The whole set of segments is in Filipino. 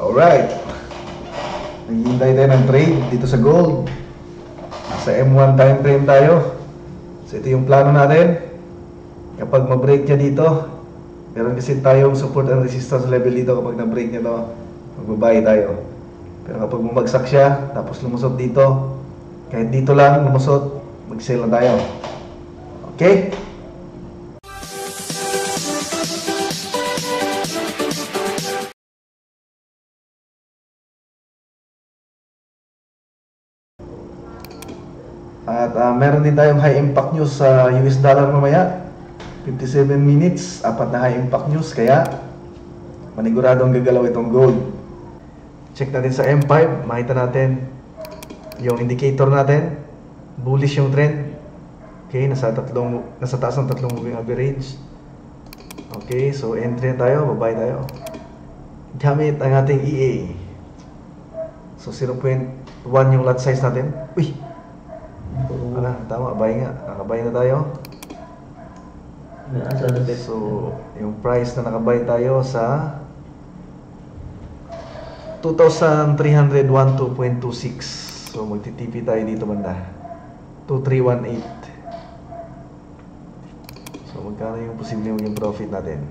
Alright. Naghihintay tayo ng trade dito sa gold. Nasa M1 time frame tayo. So ito yung plano natin. Kapag ma-break niya dito, meron kasi tayong support and resistance level dito. Kapag na-break niya to, magbabayad tayo. Pero kapag bumagsak siya, tapos lumusot dito, kahit dito lang lumusot, mag-sell na tayo. Okay? At meron din tayong high impact news sa US dollar mamaya. 57 minutes, apat na high impact news, kaya maniguradong gagalaw itong gold. Check natin sa M5, makita natin yung indicator natin, bullish yung trend. Okay, nasa taas ng tatlong moving average. Okay, so entry na tayo, babay tayo. Gamit ang ating EA. So 0.1 yung lot size natin. Uy! Tama, buy nga. Nakabay na tayo. So, yung price na nakabay tayo sa 2,301.226. So, magti-TP tayo dito banda. 2,318. So, magkano yung posibleng maging profit natin?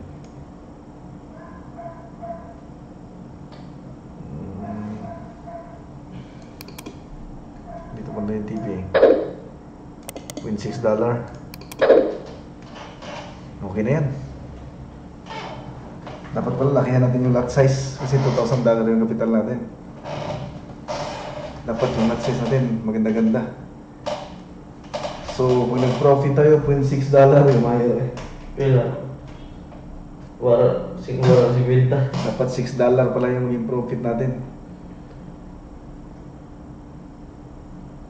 Dito banda yung TP. $6. Okay na yan. Dapat pala lakihan natin yung lot size kasi $2,000 yung capital natin. Dapat yung lot size natin maganda-ganda. So pag nag-profit tayo $6 yung mayo eh. Pila? Wala, siguro si Binta. Dapat $6 pala yung profit natin.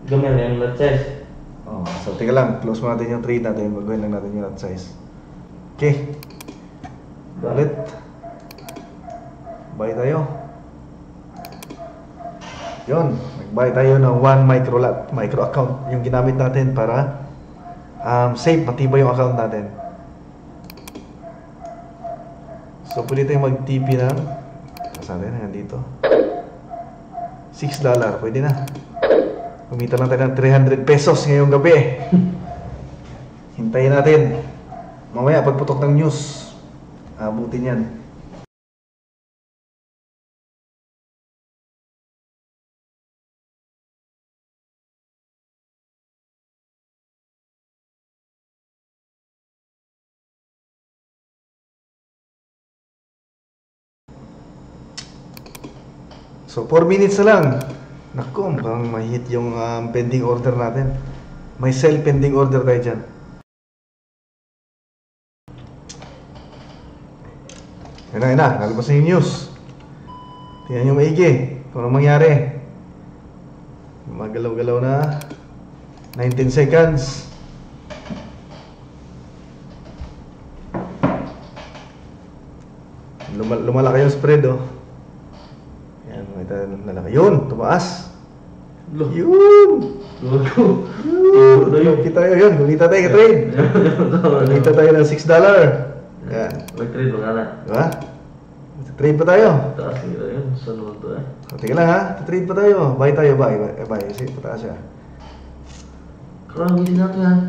Gamay na yung lot size. Oh, so tika lang, close mo natin yung trade natin, baguhin lang natin yung lot size. Okay. Ulit. Buy tayo. Yun, nag-buy tayo ng 1 micro account. Yung ginamit natin para safe, matibay yung account natin. So pwede tayong mag-TP ng saan natin, hanggang dito $6, pwede na. Kumita lang tayo ng 300 pesos ngayong gabi. Hintayin natin. Mamaya pagputok ng news, abutin yan. So 4 minutes na lang. Naku, mukhang mahit yung pending order natin. May sell pending order tayo dyan. Yan na, nalabas na yung news. Tingnan nyo maigi kung anong mangyari. Magalaw-galaw na. 19 seconds. Lumalaki yung spread, oh. Yan, makita lalaki. Yun, tumaas. Yun! Kumita tayo yun. Kumita tayo ka-trade. Kumita tayo ng $6. Yan. Mag-trade mo nga na. Diba? Trade pa tayo. Taas nila yun. Saan naman to eh? Tingnan lang ha. Trade pa tayo. Buy tayo. Buy. Kasi pataas siya. Karang hindi natin yan.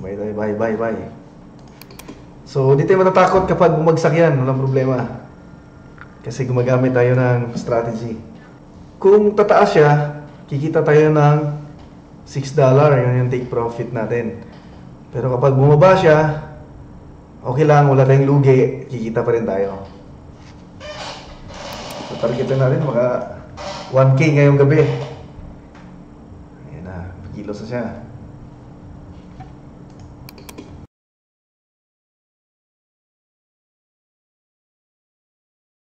Buy tayo. Buy. So, di tayo matatakot kapag bumagsak yan. Walang problema. Kasi gumagamit tayo ng strategy. Kung tataas siya, kikita tayo ng $6. Yun yung take profit natin. Pero kapag bumaba siya, okay lang, wala tayong lugi, kikita pa rin tayo. So, targetan natin mga 1K ngayong gabi. Ayan na, kilos na siya.